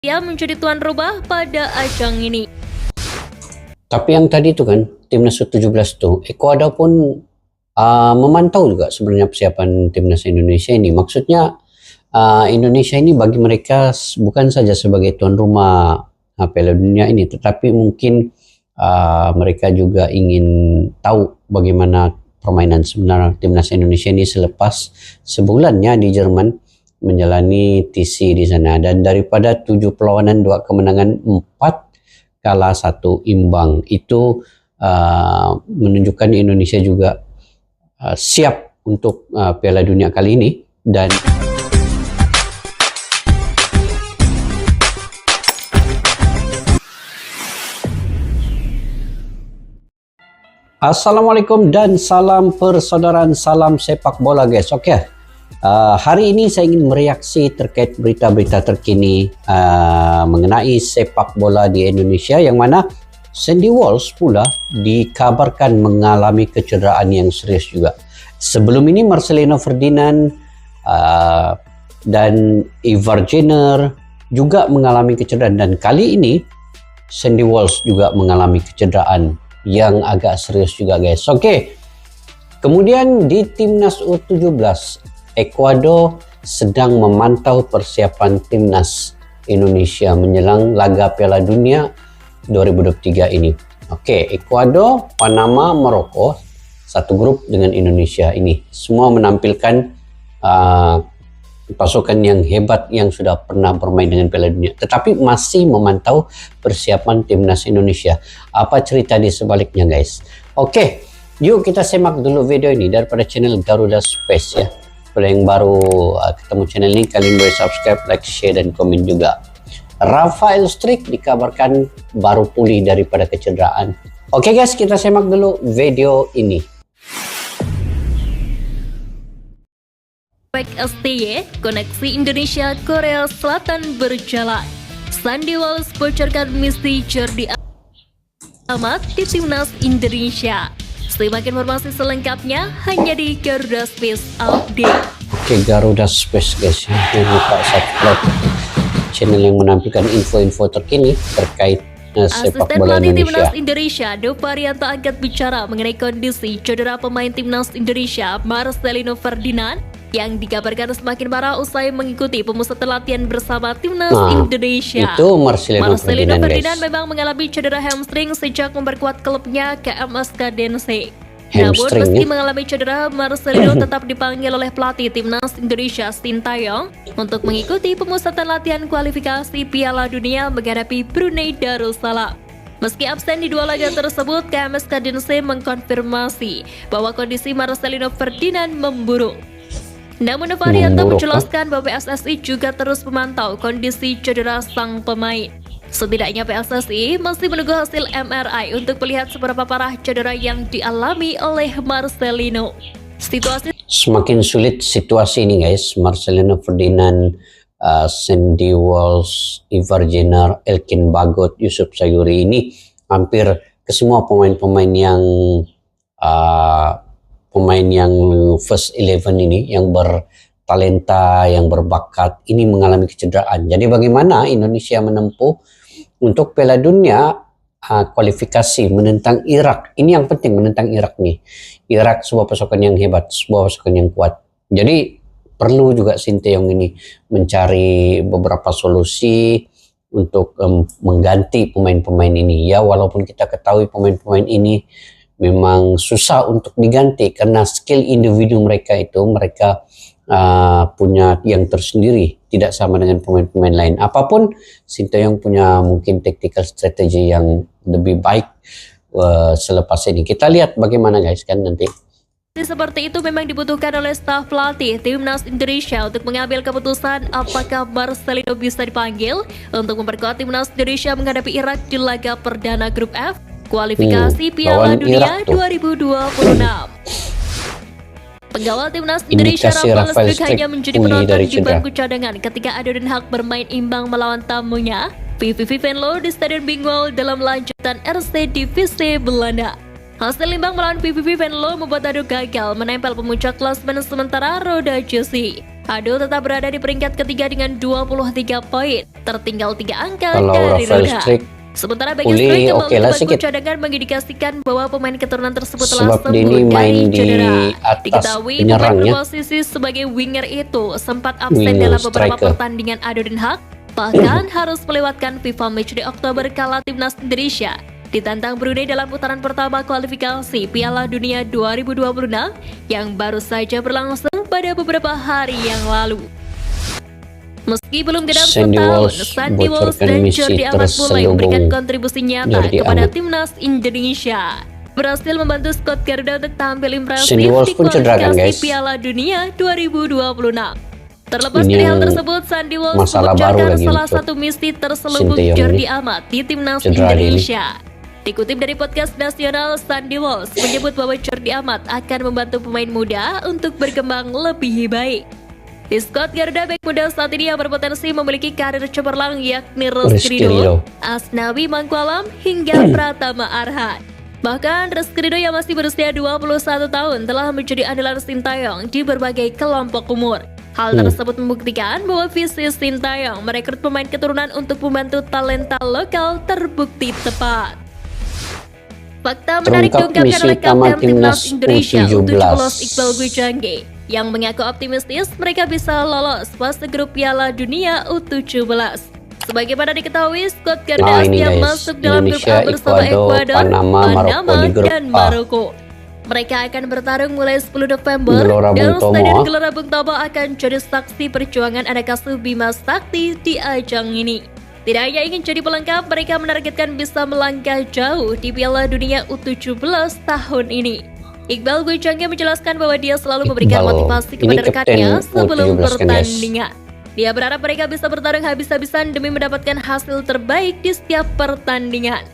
Ia menjadi tuan rumah pada ajang ini. Tapi yang tadi itu kan, Timnas U17 tuh, Ekuador pun memantau juga sebenarnya persiapan Timnas Indonesia ini. Maksudnya Indonesia ini bagi mereka bukan saja sebagai tuan rumah Piala Dunia ini, tetapi mungkin mereka juga ingin tahu bagaimana permainan sebenarnya Timnas Indonesia ini selepas sebulannya di Jerman menjalani TC di sana. Dan daripada 7 perlawanan 2 kemenangan 4 kalah 1 imbang, itu menunjukkan Indonesia juga siap untuk Piala Dunia kali ini. Dan Assalamualaikum dan salam persaudaraan, salam sepak bola guys. Oke, hari ini saya ingin mereaksi terkait berita-berita terkini mengenai sepak bola di Indonesia, yang mana Sandy Walsh pula dikabarkan mengalami kecederaan yang serius juga. Sebelum ini Marcelino Ferdinand dan Ivar Jenner juga mengalami kecederaan, dan kali ini Sandy Walsh juga mengalami kecederaan yang agak serius juga guys. Oke. Kemudian di Timnas U17, Ekuador sedang memantau persiapan Timnas Indonesia menjelang laga Piala Dunia 2023 ini. Oke, Ekuador, Panama, Maroko satu grup dengan Indonesia ini. Semua menampilkan pasukan yang hebat yang sudah pernah bermain dengan Piala Dunia, tetapi masih memantau persiapan Timnas Indonesia. Apa cerita di sebaliknya guys? Oke, yuk kita semak dulu video ini daripada channel Garuda Space ya. Pada yang baru ketemu channel ini, kalian boleh subscribe, like, share, dan komen juga. Rafael Struijk dikabarkan baru pulih daripada kecederaan. Oke guys, kita semak dulu video ini. Baik STY, koneksi Indonesia Korea Selatan berjalan. Sandy Walsh bocorkan misi Jordi Amat di Timnas Indonesia. Simak informasi selengkapnya hanya di Garuda Space Update. Oke, Garuda Space guys, jangan lupa subscribe channel yang menampilkan info-info terkini terkait sepak bola Asisten pelatih Indonesia. Timnas Indonesia Doparianto angkat bicara mengenai kondisi cedera pemain Timnas Indonesia Marcelino Ferdinand yang dikabarkan semakin parah usai mengikuti pemusatan latihan bersama Timnas Indonesia. Itu Marcelino Ferdinand memang mengalami cedera hamstring sejak memperkuat klubnya KMS Kadense. Namun meski mengalami cedera, Marcelino tetap dipanggil oleh pelatih Timnas Indonesia Sintayong untuk mengikuti pemusatan latihan kualifikasi Piala Dunia menghadapi Brunei Darussalam. Meski absen di 2 laga tersebut, KMS Kadense mengkonfirmasi bahwa kondisi Marcelino Ferdinand memburuk. Namun Doparianto menjelaskan bahwa PSSI juga terus memantau kondisi cedera sang pemain. Setidaknya PSSI masih menunggu hasil MRI untuk melihat seberapa parah cedera yang dialami oleh Marcelino. Semakin sulit situasi ini guys. Marcelino Ferdinand, Sandy Walsh, Ivar Jenner, Elkin Bagot, Yusuf Sayuri, ini hampir ke semua pemain-pemain yang first 11 ini, yang bertalenta, yang berbakat, ini mengalami kecederaan. Jadi bagaimana Indonesia menempuh untuk Piala Dunia kualifikasi menentang Irak? Ini yang penting, menentang Irak nih. Irak sebuah pasukan yang hebat, sebuah pasukan yang kuat. Jadi perlu juga Sinteyong ini mencari beberapa solusi untuk mengganti pemain-pemain ini. Ya, walaupun kita ketahui pemain-pemain ini memang susah untuk diganti karena skill individu mereka itu punya yang tersendiri, tidak sama dengan pemain-pemain lain. Apapun, Sinteyong punya mungkin tactical strategy yang lebih baik selepas ini. Kita lihat bagaimana guys kan nanti. Seperti itu memang dibutuhkan oleh staf pelatih Timnas Indonesia untuk mengambil keputusan apakah Marcelino bisa dipanggil untuk memperkuat Timnas Indonesia menghadapi Irak di laga perdana grup F kualifikasi Piala Dunia 2026. Pengawal Timnas Indonesia Rafael Struijk hanya menjadi penonton di bangku cadangan ketika Ado Den Haag bermain imbang melawan tamunya PSV Venlo di Stadion Bingwall dalam lanjutan RC Divisi Belanda. Hasil imbang melawan PSV Venlo membuat Ado gagal menempel pemuncak klasemen sementara Roda Jersey. Hado tetap berada di peringkat ketiga dengan 23 poin, tertinggal 3 angka Kalau dari Rafael Ruda. Struijk Sementara bagi pulih, Struijk kembali oke lah ke bangku sedikit. cadangan mengindikasikan bahwa pemain keturunan tersebut telah Sebab dia sembuh ini main dari di cedera. atas Diketahui pemain penyerangnya, berposisi sebagai winger itu sempat absen winger, dalam beberapa striker. pertandingan Ado Den Haag, bahkan harus melewatkan FIFA Match di Oktober kala timnas Indonesia ditantang Brunei dalam putaran pertama kualifikasi Piala Dunia 2026 yang baru saja berlangsung pada beberapa hari yang lalu. Meski belum genap Sandy setahun, Walsh Sandy Walsh bocorkan dan misi Jordi Amat mulai memberikan terselubung kontribusi nyata Jordi kepada Amat. timnas Indonesia. Berhasil membantu Scott Garuda untuk tampil impresif Sandy Walsh di pun cedera kan, kualifikasi guys? Piala Dunia 2026. Terlepas Ini dari hal yang tersebut, Sandy Walsh masalah baru membocorkan lagi salah untuk satu misi terselubung Sinteyong Jordi ini. Amat di timnas Cedera dia Indonesia. Dikutip dari podcast nasional, Sandy Walsh menyebut bahwa Jordi Amat akan membantu pemain muda untuk berkembang lebih baik. Di Scott Garuda, bek muda saat ini yang berpotensi memiliki karir cemerlang yakni Rizky Rizky Ridho, Ridho. Asnawi Mangkualam, hingga Pratama Arhan. Bahkan Rizky Ridho yang masih berusia 21 tahun telah menjadi andalan Sintayong di berbagai kelompok umur. Hal tersebut membuktikan bahwa visi Sintayong merekrut pemain keturunan untuk membantu talenta lokal terbukti tepat. Fakta menarik Terungkap diungkapkan misi oleh utama Kapten Timnas timnas Indonesia U17. U17 Iqbal Gwijangge yang mengaku optimistis mereka bisa lolos fase grup Piala Dunia U17. Sebagaimana diketahui, Scott Garuda ini yang guys, masuk dalam grup Indonesia, A bersama Ekuador, Ekuador, Panama, Maroko di grup dan A. Maroko. Mereka akan bertarung mulai 10 November Gelora dan Bung Tomo. Stadion Gelora Bung Tomo akan jadi saksi perjuangan anak asuh Bima Sakti di ajang ini. Tidak hanya ingin jadi pelengkap, mereka menargetkan bisa melangkah jauh di Piala Dunia U17 tahun ini. Iqbal Gwijangge menjelaskan bahwa dia selalu memberikan Iqbal, motivasi ini kepada kapten rekannya sebelum U17 kan, guys? pertandingan. Dia berharap mereka bisa bertarung habis-habisan demi mendapatkan hasil terbaik di setiap pertandingan.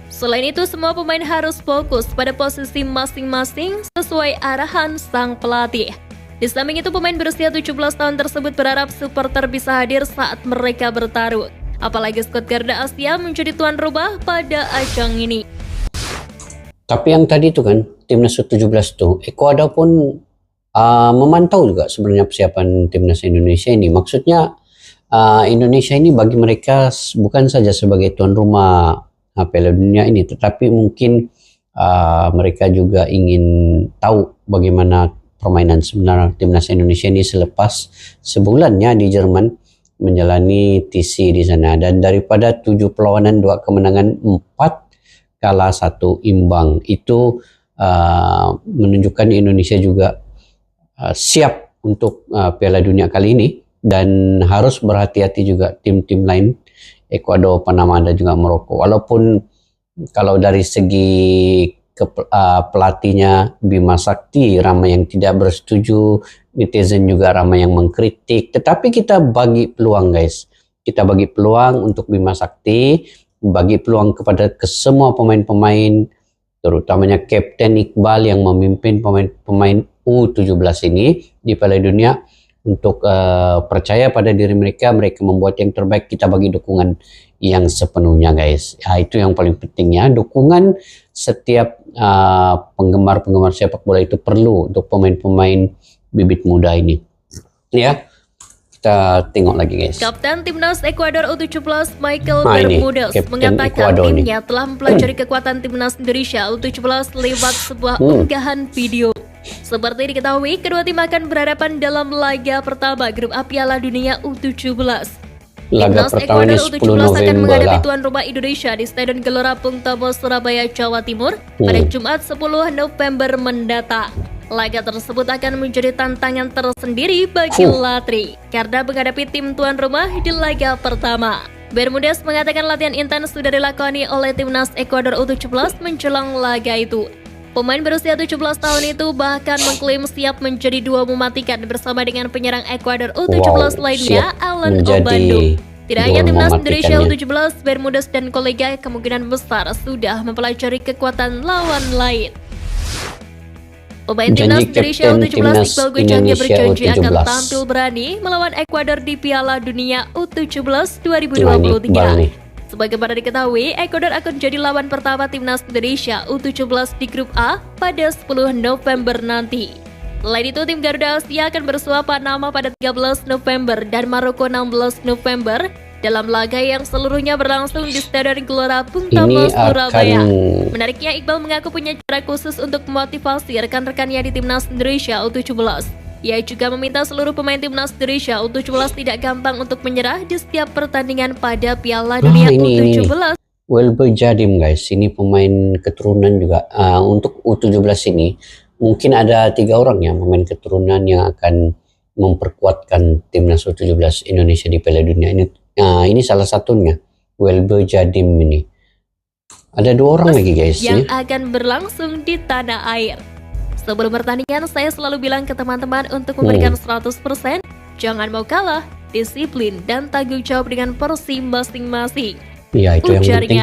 Selain itu, semua pemain harus fokus pada posisi masing-masing sesuai arahan sang pelatih. Di samping itu, pemain berusia 17 tahun tersebut berharap supporter bisa hadir saat mereka bertarung. Apalagi Scott Garuda Asia menjadi tuan rumah pada ajang ini. Tapi yang tadi itu kan, timnas U17 tuh, Ekuador pun memantau juga sebenarnya persiapan timnas Indonesia ini. Maksudnya Indonesia ini bagi mereka bukan saja sebagai tuan rumah Piala Dunia ini, tetapi mungkin mereka juga ingin tahu bagaimana permainan sebenarnya timnas Indonesia ini selepas sebulannya di Jerman menjalani TC di sana. Dan daripada 7 perlawanan 2 kemenangan 4 kalah 1 imbang, itu menunjukkan Indonesia juga siap untuk Piala Dunia kali ini, dan harus berhati-hati juga tim-tim lain Ekuador, Panama dan juga Maroko. Walaupun kalau dari segi pelatihnya Bima Sakti ramai yang tidak bersetuju, netizen juga ramai yang mengkritik, tetapi kita bagi peluang guys, kita bagi peluang untuk Bima Sakti, bagi peluang kepada semua pemain-pemain, terutamanya Kapten Iqbal yang memimpin pemain U17 ini di Piala Dunia, untuk percaya pada diri mereka, mereka membuat yang terbaik. Kita bagi dukungan yang sepenuhnya guys. Itu yang paling pentingnya, dukungan setiap penggemar-penggemar sepak bola itu perlu untuk pemain-pemain bibit muda ini. Ya, kita tengok lagi guys. Kapten Timnas Ekuador U17 Michael ini, Bermudez Kapten mengatakan Ekuador timnya telah mempelajari kekuatan Timnas Indonesia U17 lewat sebuah unggahan video. Seperti diketahui, kedua tim akan berhadapan dalam laga pertama grup A Piala Dunia U17. Laga Timnas pertama Ekuador ini 10 U17 akan November menghadapi lah. tuan rumah Indonesia di Stadion Gelora Bung Tomo, Surabaya, Jawa Timur pada Jumat 10 November mendatang. Laga tersebut akan menjadi tantangan tersendiri bagi Latri karena menghadapi tim tuan rumah di laga pertama. Bermudez mengatakan latihan intens sudah dilakoni oleh Timnas Ekuador U17 menjelang laga itu. Pemain berusia 17 tahun itu bahkan mengklaim siap menjadi duo mematikan bersama dengan penyerang Ekuador U17 lainnya, siap Alan menjadi Obando. Tidak hanya duo Timnas Indonesia mematikannya. U17, Bermudez dan kolega kemungkinan besar sudah mempelajari kekuatan lawan lain. Pemain Timnas Janji Indonesia Kapten U17 Timnas Iqbal Gwijangge Indonesia berjanji akan U17. tampil berani melawan Ekuador di Piala Dunia U17 Nah, ini Iqbal nih. 2023. Sebagaimana diketahui, Ekuador akan jadi lawan pertama Timnas Indonesia U17 di grup A pada 10 November nanti. Selain itu, tim Garuda Asia akan bersua Panama pada 13 November dan Maroko 16 November dalam laga yang seluruhnya berlangsung di Stadion Gelora Bung Tomo, Surabaya. Menariknya, Iqbal mengaku punya cara khusus untuk memotivasi rekan-rekannya di Timnas Indonesia U17. Ia juga meminta seluruh pemain Timnas Indonesia U17 tidak gampang untuk menyerah di setiap pertandingan pada Piala Dunia U17. Welber Jadim guys, ini pemain keturunan juga. Untuk U17 ini, mungkin ada 3 orang ya pemain keturunan yang akan memperkuatkan Timnas U17 Indonesia di Piala Dunia ini. Ini salah satunya, Welber Jadim ini. Ada 2 orang lagi guys yang akan berlangsung di tanah air. Sebelum pertandingan, saya selalu bilang ke teman-teman untuk memberikan 100%, jangan mau kalah, disiplin, dan tanggung jawab dengan porsi masing-masing. Ya, itu yang penting.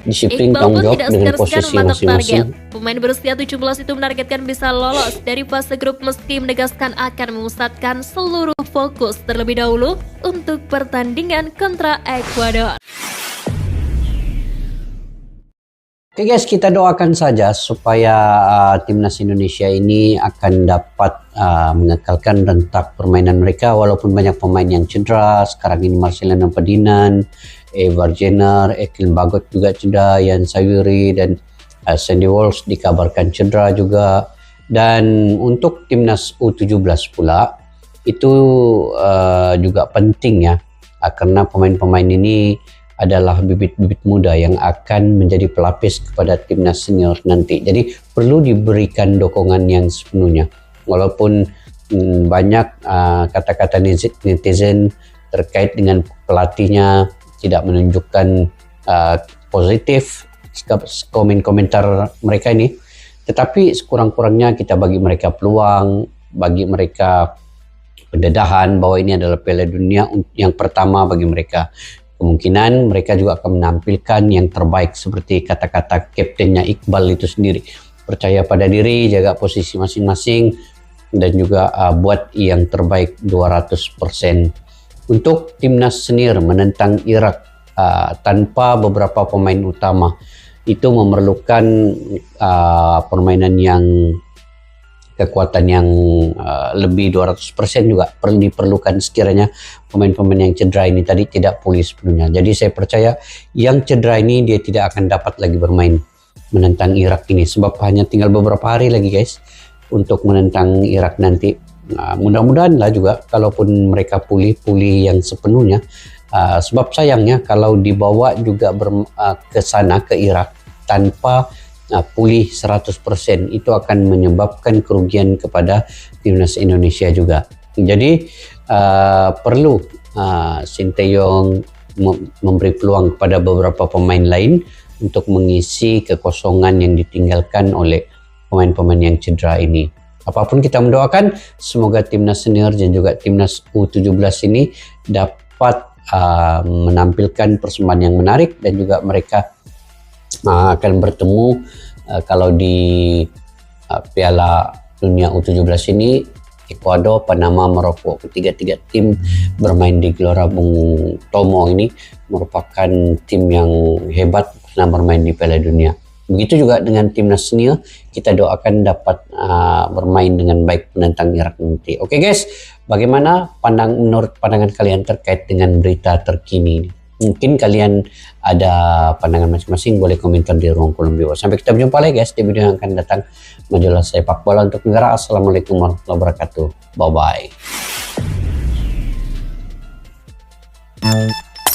Disiplin, tanggung jawab dengan posisi masing-masing. Pemain berusia 17 itu menargetkan bisa lolos dari fase grup meski menegaskan akan memusatkan seluruh fokus terlebih dahulu untuk pertandingan kontra Ekuador. Oke guys, kita doakan saja supaya Timnas Indonesia ini akan dapat mengekalkan rentak permainan mereka walaupun banyak pemain yang cedera. Sekarang ini Marcelino Ferdinand, Evar Jenner, Ekin Bagot juga cedera, Yan Sayuri dan Sandy Walsh dikabarkan cedera juga. Dan untuk Timnas U17 pula itu juga penting ya, karena pemain-pemain ini adalah bibit-bibit muda yang akan menjadi pelapis kepada Timnas senior nanti. Jadi perlu diberikan dukungan yang sepenuhnya. Walaupun banyak kata-kata netizen terkait dengan pelatihnya tidak menunjukkan positif komentar mereka ini, tetapi sekurang-kurangnya kita bagi mereka peluang, bagi mereka pendedahan bahwa ini adalah Piala Dunia yang pertama bagi mereka. Kemungkinan mereka juga akan menampilkan yang terbaik seperti kata-kata kaptennya Iqbal itu sendiri. Percaya pada diri, jaga posisi masing-masing, dan juga buat yang terbaik 200%. Untuk Timnas senior menentang Irak tanpa beberapa pemain utama, itu memerlukan permainan yang kekuatan yang lebih 200% juga diperlukan sekiranya pemain-pemain yang cedera ini tadi tidak pulih sepenuhnya. Jadi saya percaya yang cedera ini dia tidak akan dapat lagi bermain menentang Irak ini, sebab hanya tinggal beberapa hari lagi guys untuk menentang Irak nanti. Mudah-mudahan lah juga kalaupun mereka pulih yang sepenuhnya, sebab sayangnya kalau dibawa juga ke sana ke Irak tanpa pulih 100%, itu akan menyebabkan kerugian kepada Timnas Indonesia juga. Jadi perlu Sinteyong memberi peluang kepada beberapa pemain lain untuk mengisi kekosongan yang ditinggalkan oleh pemain-pemain yang cedera ini. Apapun kita mendoakan, semoga Timnas senior dan juga Timnas U17 ini dapat menampilkan persembahan yang menarik, dan juga mereka akan bertemu kalau di Piala Dunia U17 ini Ekuador, Panama, Maroko. Ketiga-tiga tim bermain di Gelora Bung Tomo ini merupakan tim yang hebat karena bermain di Piala Dunia. Begitu juga dengan Timnas senior, kita doakan dapat bermain dengan baik menentang Irak nanti. Oke guys, bagaimana menurut pandangan kalian terkait dengan berita terkini ini? Mungkin kalian ada pandangan masing-masing, boleh komentar di ruang kolom di bawah. Sampai kita berjumpa lagi guys di video yang akan datang. Majalah Sepak Bola untuk Negara. Assalamualaikum warahmatullahi wabarakatuh. Bye-bye.